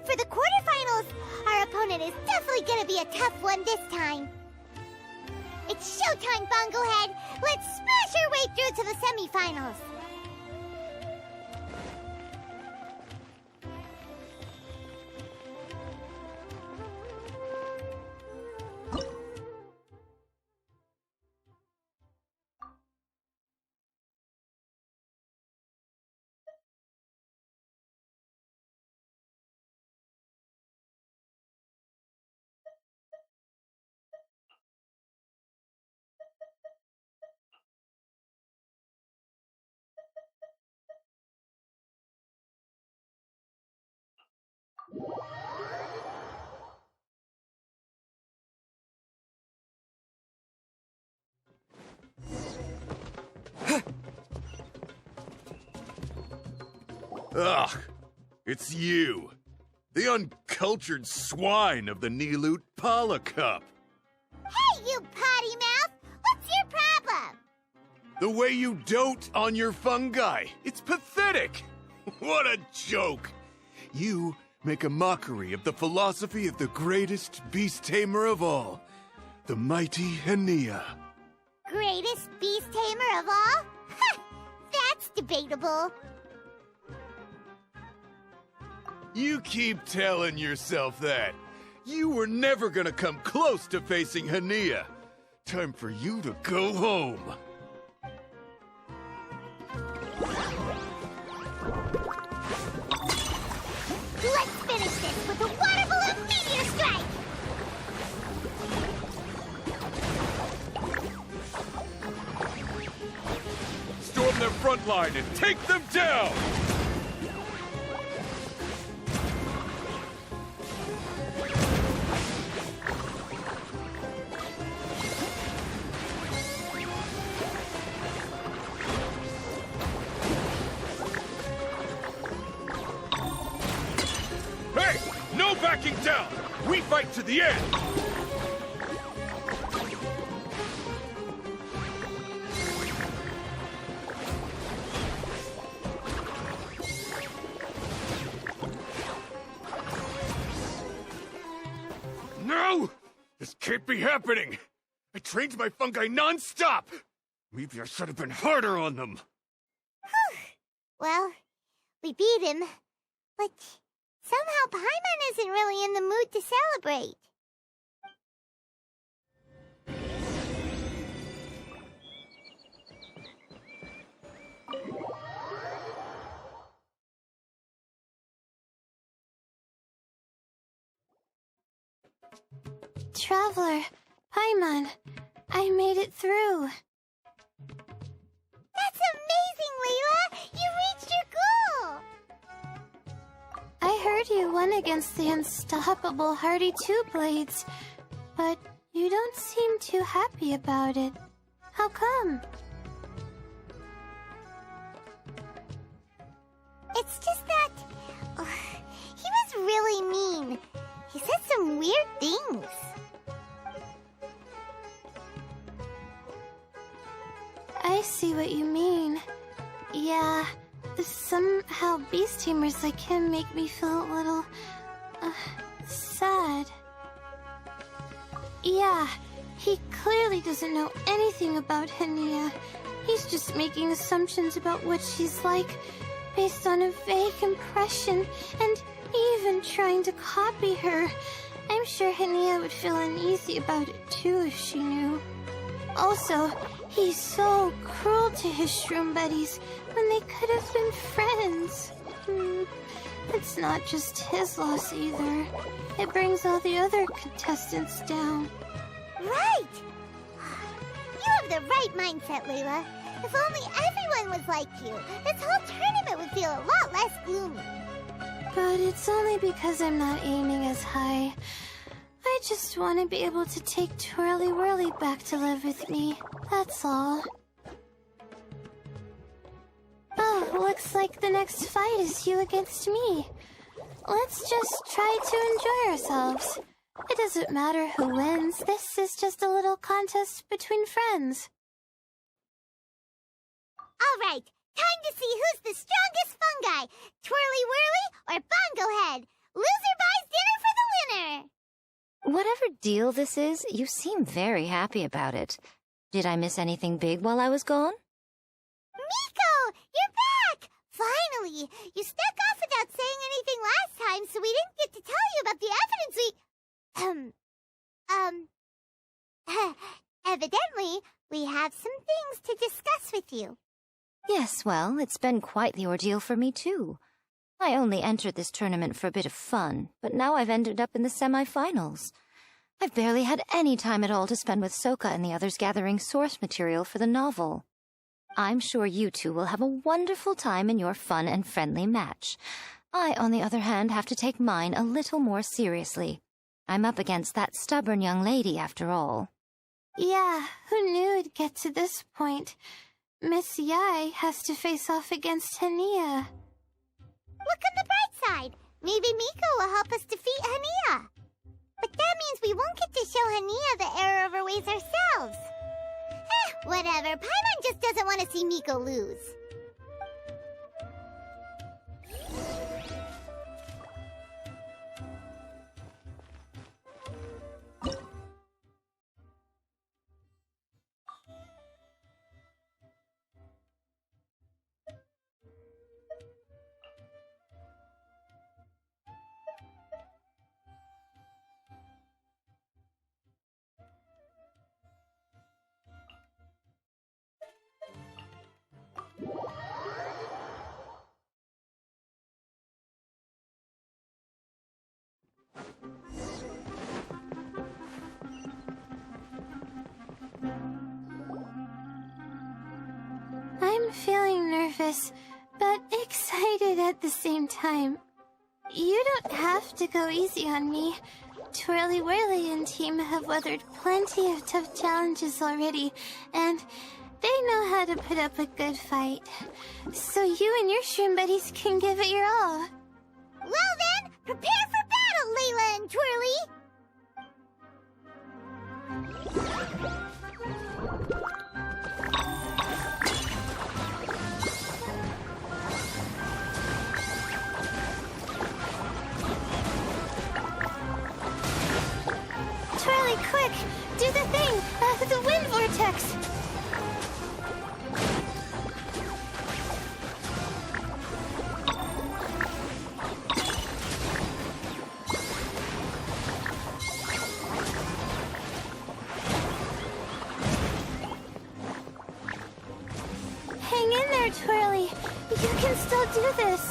up for the quarterfinals. Our opponent is definitely gonna be a tough one this time. It's showtime, Bongohead! Let's smash our way through to the semifinals! Ugh, it's you. The uncultured swine of the Niloot Pala Cup. Hey, you potty mouth! What's your problem? The way you dote on your fungi. It's pathetic. What a joke. You make a mockery of the philosophy of the greatest beast tamer of all, the mighty Hania. Greatest beast tamer of all? Ha! That's debatable. You keep telling yourself that. You were never gonna come close to facing Hania. Time for you to go home. Let's finish this with a water balloon meteor strike! Storm their front line and take them down! Hey! No backing down! We fight to the end! No! This can't be happening! I trained my fungi non-stop! Maybe I should have been harder on them! Well, we beat him, but somehow Paimon isn't really in the mood to celebrate. Traveler, Paimon, I made it through. That's amazing, Layla! You reached your goal! I heard you won against the unstoppable Hardy Two-Blades, but you don't seem too happy about it. How come? It's just that... he was really mean. He said some weird things. I see what you mean. Yeah, somehow beast tamers like him make me feel a little... sad. Yeah, he clearly doesn't know anything about Hania. He's just making assumptions about what she's like, based on a vague impression, and even trying to copy her. I'm sure Hania would feel uneasy about it too if she knew. Also, he's so cruel to his shroom buddies when they could have been friends. It's not just his loss either. It brings all the other contestants down. Right! You have the right mindset, Layla. If only everyone was like you, this whole tournament would feel a lot less gloomy. But it's only because I'm not aiming as high. I just want to be able to take Twirly Whirly back to live with me. That's all. Oh, looks like the next fight is you against me. Let's just try to enjoy ourselves. It doesn't matter who wins. This is just a little contest between friends. All right, time to see who's the strongest fungi, Twirly Whirly or Bongo Head. Loser buys dinner for the winner! Whatever deal this is, you seem very happy about it. Did I miss anything big while I was gone? Miko! You're back! Finally! You snuck off without saying anything last time, so we didn't get to tell you about the evidence evidently, we have some things to discuss with you. Yes, well, it's been quite the ordeal for me, too. I only entered this tournament for a bit of fun, but now I've ended up in the semi-finals. I've barely had any time at all to spend with Soka and the others gathering source material for the novel. I'm sure you two will have a wonderful time in your fun and friendly match. I, on the other hand, have to take mine a little more seriously. I'm up against that stubborn young lady, after all. Yeah, who knew it'd get to this point? Miss Yai has to face off against Hania. Look on the bright side. Maybe Miko will help us defeat Hania. But that means we won't get to show Hania the error of her ways ourselves. Whatever. Paimon just doesn't want to see Miko lose. I'm feeling nervous, but excited at the same time. You don't have to go easy on me. Twirly Whirly and team have weathered plenty of tough challenges already, and they know how to put up a good fight. So you and your shroom buddies can give it your all. Well then, prepare for battle, Layla and Twirly! Twirly, quick! Do the thing! The wind vortex! Hang in there, Twirly. You can still do this.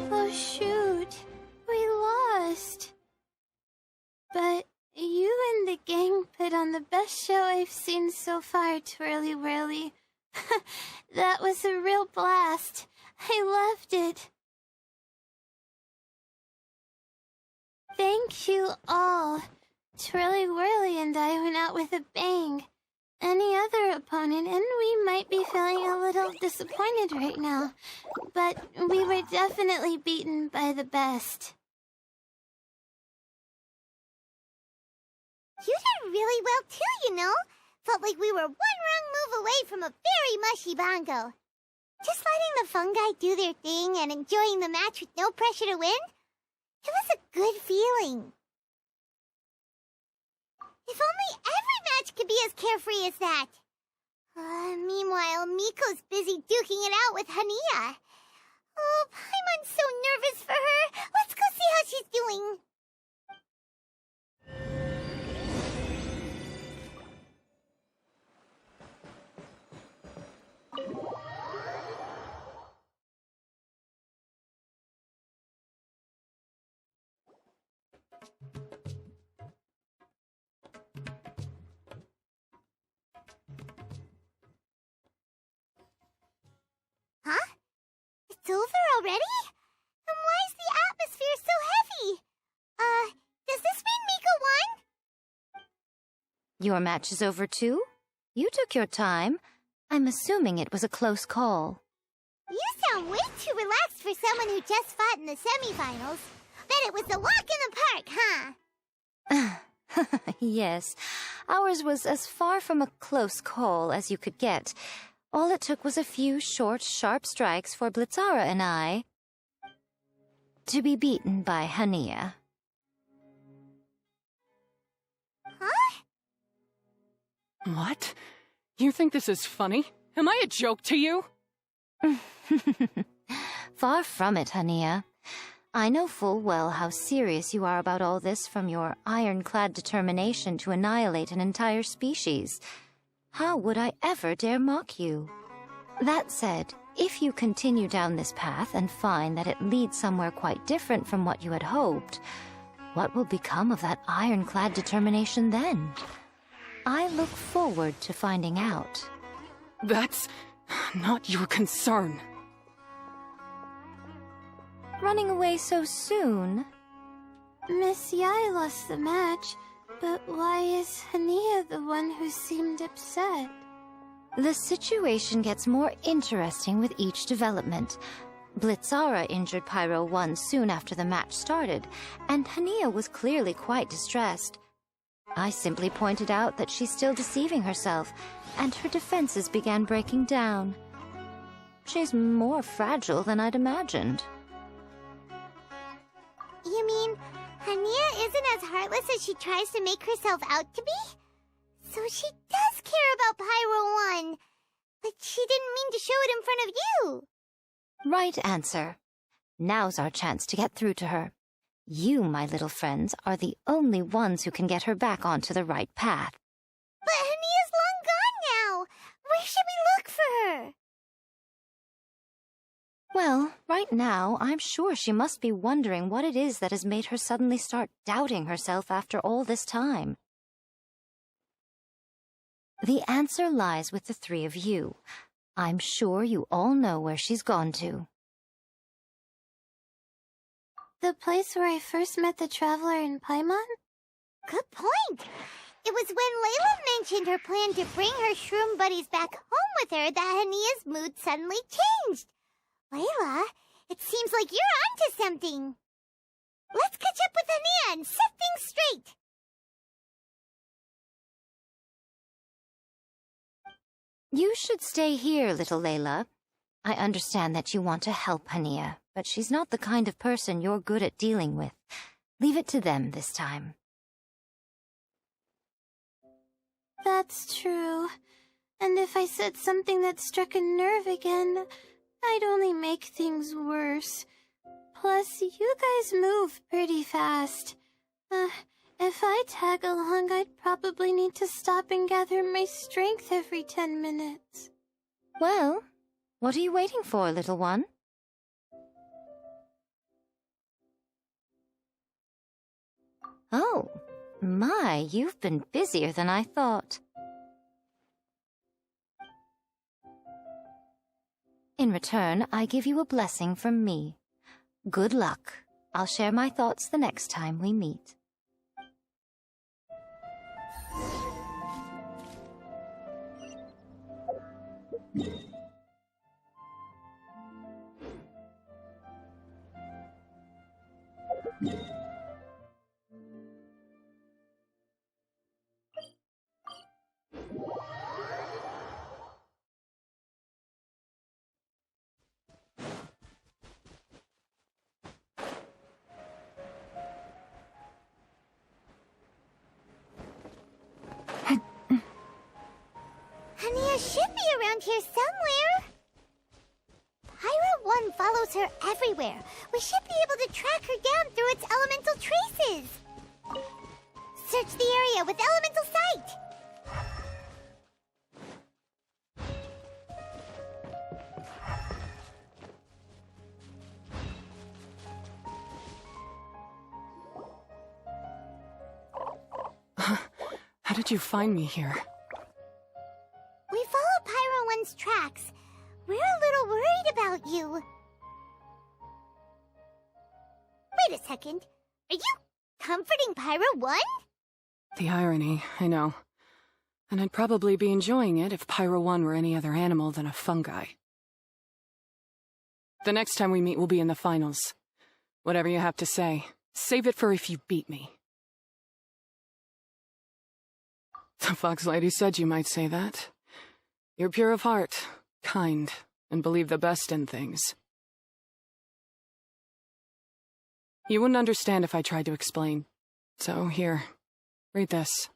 Oh, shoot. We lost. But you and the gang put on the best show I've seen so far, Twirly Whirly. That was a real blast. I loved it. Thank you all. Twirly Whirly and I went out with a bang. Any other opponent, and we might be feeling a little disappointed right now, but we were definitely beaten by the best. You did really well too, you know. Felt like we were one wrong move away from a very mushy bongo. Just letting the fungi do their thing and enjoying the match with no pressure to win, it was a good feeling. If only every match could be as carefree as that. Meanwhile, Miko's busy duking it out with Hania. Oh, Paimon's so nervous for her. Let's go see how she's doing. Huh? It's over already? And why is the atmosphere so heavy? Does this mean Miko won? Your match is over too? You took your time. I'm assuming it was a close call. You sound way too relaxed for someone who just fought in the semifinals. Bet it was a walk in the park, huh? Yes, ours was as far from a close call as you could get. All it took was a few short, sharp strikes for Blitzara and I to be beaten by Hania. Huh? What? You think this is funny? Am I a joke to you? Far from it, Hania. I know full well how serious you are about all this from your ironclad determination to annihilate an entire species. How would I ever dare mock you? That said, if you continue down this path and find that it leads somewhere quite different from what you had hoped, what will become of that ironclad determination then? I look forward to finding out. That's not your concern. Running away so soon? Miss Yai lost the match, but why is Hania the one who seemed upset? The situation gets more interesting with each development. Blitzara injured Pyro 1 soon after the match started, and Hania was clearly quite distressed. I simply pointed out that she's still deceiving herself, and her defenses began breaking down. She's more fragile than I'd imagined. You mean, Hania isn't as heartless as she tries to make herself out to be? So she does care about Pyro 1, but she didn't mean to show it in front of you. Right answer. Now's our chance to get through to her. You, my little friends, are the only ones who can get her back onto the right path. But Hania's long gone now. Where should we look for her? Well, right now, I'm sure she must be wondering what it is that has made her suddenly start doubting herself after all this time. The answer lies with the three of you. I'm sure you all know where she's gone to. The place where I first met the Traveler in Paimon? Good point. It was when Layla mentioned her plan to bring her shroom buddies back home with her that Hania's mood suddenly changed. Layla, it seems like you're onto something. Let's catch up with Hania and set things straight. You should stay here, little Layla. I understand that you want to help Hania, but she's not the kind of person you're good at dealing with. Leave it to them this time. That's true. And if I said something that struck a nerve again, I'd only make things worse. Plus, you guys move pretty fast. If I tag along, I'd probably need to stop and gather my strength every 10 minutes. Well, what are you waiting for, little one? Oh, my, you've been busier than I thought. In return, I give you a blessing from me. Good luck. I'll share my thoughts the next time we meet. Hania should be around here somewhere. Pyro 1 follows her everywhere. We should be able to track her down through its elemental traces. Search the area with elemental sight. How did you find me here? We followed Pyro 1's tracks. We're a little worried about you. Wait a second. Are you comforting Pyro 1? The irony, I know. And I'd probably be enjoying it if Pyro 1 were any other animal than a fungi. The next time we meet will be in the finals. Whatever you have to say, Save it for if you beat me. The Fox Lady said you might say that. You're pure of heart, kind, and believe the best in things. You wouldn't understand if I tried to explain. So here, read this.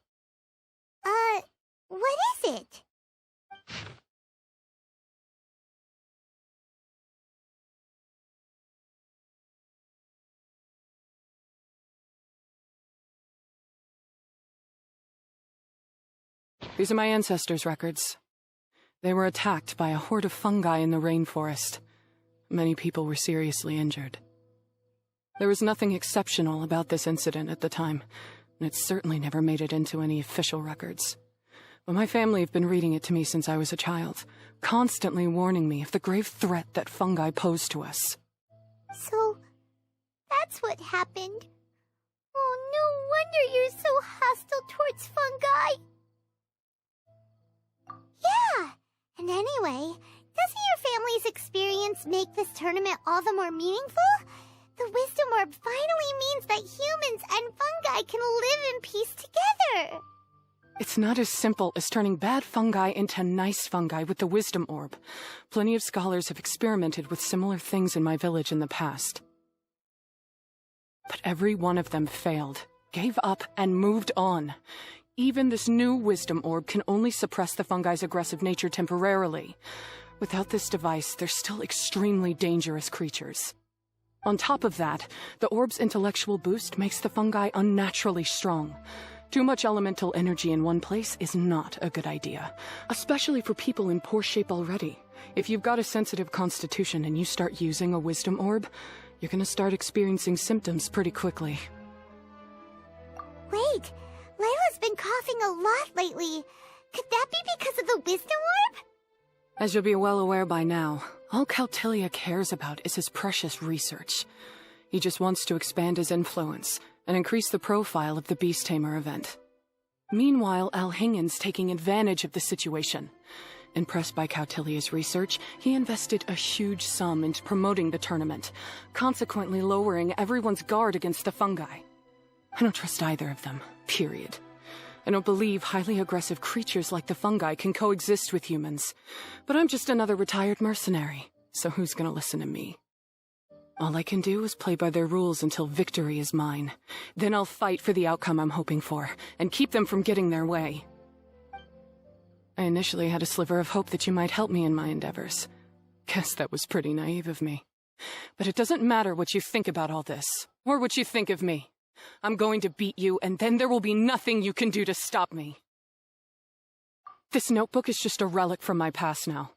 What is it? These are my ancestors' records. They were attacked by a horde of fungi in the rainforest. Many people were seriously injured. There was nothing exceptional about this incident at the time, and it certainly never made it into any official records. But my family have been reading it to me since I was a child, constantly warning me of the grave threat that fungi pose to us. So, that's what happened. Oh, no wonder you're so hostile towards fungi. Yeah, and anyway, doesn't your family's experience make this tournament all the more meaningful? The Wisdom Orb finally means that humans and fungi can live in peace together. It's not as simple as turning bad fungi into nice fungi with the Wisdom Orb. Plenty of scholars have experimented with similar things in my village in the past. But every one of them failed, gave up, and moved on. Even this new Wisdom Orb can only suppress the fungi's aggressive nature temporarily. Without this device, they're still extremely dangerous creatures. On top of that, the orb's intellectual boost makes the fungi unnaturally strong. Too much elemental energy in one place is not a good idea, especially for people in poor shape already. If you've got a sensitive constitution and you start using a Wisdom Orb, you're gonna start experiencing symptoms pretty quickly. Wait, Layla's been coughing a lot lately. Could that be because of the Wisdom Orb? As you'll be well aware by now, all Caltilia cares about is his precious research. He just wants to expand his influence and increase the profile of the Beast Tamer event. Meanwhile, Alhingen's taking advantage of the situation. Impressed by Cautilia's research, he invested a huge sum into promoting the tournament, consequently lowering everyone's guard against the fungi. I don't trust either of them, period. I don't believe highly aggressive creatures like the fungi can coexist with humans. But I'm just another retired mercenary, so who's gonna listen to me? All I can do is play by their rules until victory is mine. Then I'll fight for the outcome I'm hoping for, and keep them from getting their way. I initially had a sliver of hope that you might help me in my endeavors. Guess that was pretty naive of me. But it doesn't matter what you think about all this, or what you think of me. I'm going to beat you, and then there will be nothing you can do to stop me. This notebook is just a relic from my past now.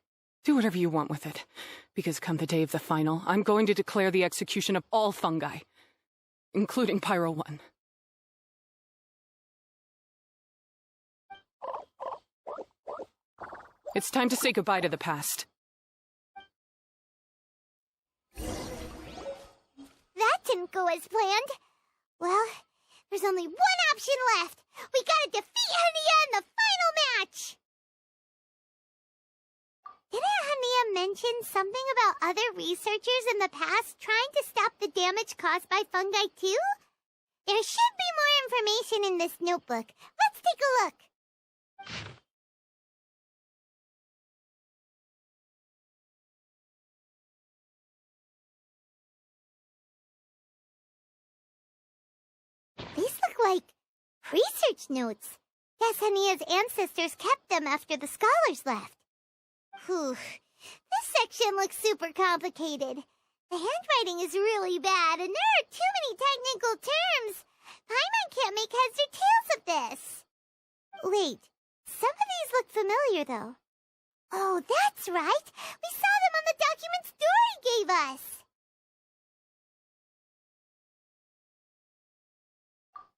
Do whatever you want with it, because come the day of the final, I'm going to declare the execution of all fungi, including Pyro 1. It's time to say goodbye to the past. That didn't go as planned. Well, there's only one option left. We gotta defeat Hania in the final match! Didn't Hania mention something about other researchers in the past trying to stop the damage caused by fungi too? There should be more information in this notebook. Let's take a look. These look like research notes. Guess Hania's ancestors kept them after the scholars left. Whew. This section looks super complicated. The handwriting is really bad, and there are too many technical terms. Paimon can't make heads or tails of this. Wait, some of these look familiar, though. Oh, that's right. We saw them on the documents Dory gave us.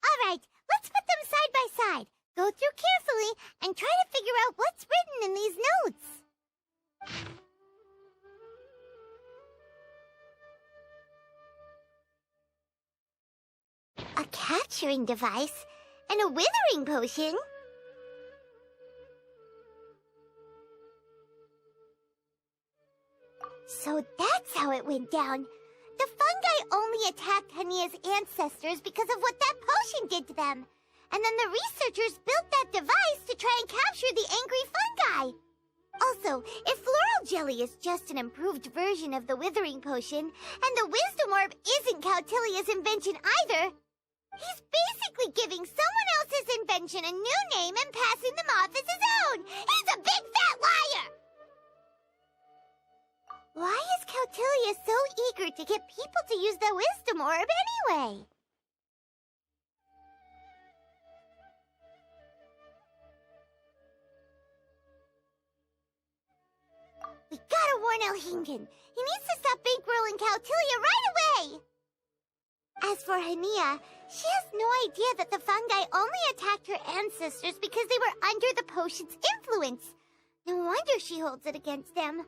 All right, let's put them side by side. Go through carefully and try to figure out what's written in these notes. A capturing device and a withering potion. So that's how it went down. The The fungi only attacked Hania's ancestors because of what that potion did to them. And then the researchers built that device to try and capture the angry fungi. Also, if floral jelly is just an improved version of the withering potion, and the wisdom orb isn't Cautilia's invention either, he's basically giving someone else's invention a new name and passing them off as his own. He's a big fat liar! Why is Cautilia so eager to get people to use the wisdom orb anyway? We gotta warn Elhingen. He needs to stop bankrolling Cautilia right away! As for Hania, she has no idea that the fungi only attacked her ancestors because they were under the potion's influence. No wonder she holds it against them.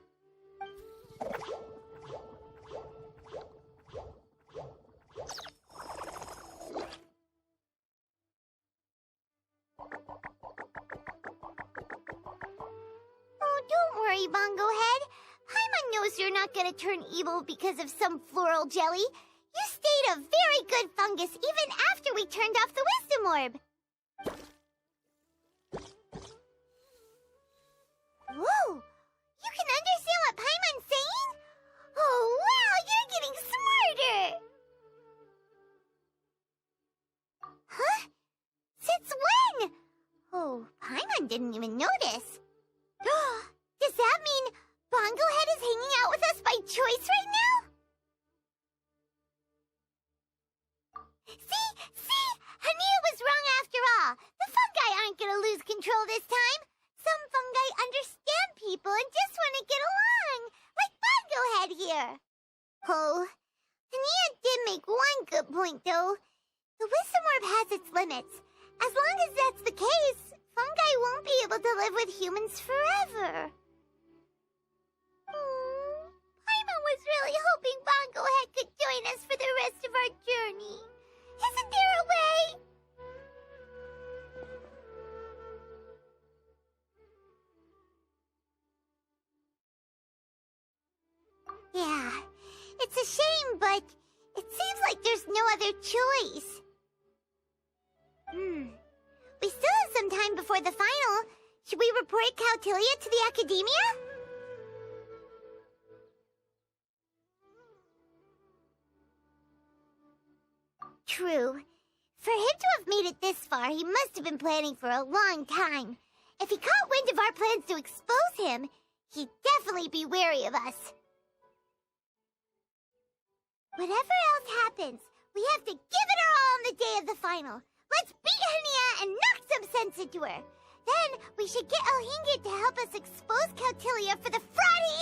Oh, don't worry, Bongo Head. Paimon knows you're not gonna turn evil because of some floral jelly. You stayed a very good fungus even after we turned off the wisdom orb. Whoa! You can understand what Paimon's saying? Oh, wow, you're getting smarter! Huh? Since when? Oh, Paimon didn't even notice. Does that mean Bongo Head is hanging out with us by choice right now? See? Hania was wrong after all. The fungi aren't gonna lose control this time. Some fungi understand people and just want to get along, like Bongo Head here. Oh, Hania did make one good point, though. The wisdom orb has its limits. As long as that's the case, fungi won't be able to live with humans forever. Paimon was really hoping Bongo Head could join us for the rest of our journey. Isn't there a way? Yeah, it's a shame, but it seems like there's no other choice. We still have some time before the final. Should we report Cautilia to the academia? True. For him to have made it this far, he must have been planning for a long time. If he caught wind of our plans to expose him, he'd definitely be wary of us. Whatever else happens, we have to give it our all on the day of the final. Let's beat Hania and knock some sense into her. Then we should get Elhingen to help us expose Cautilia for the fraud he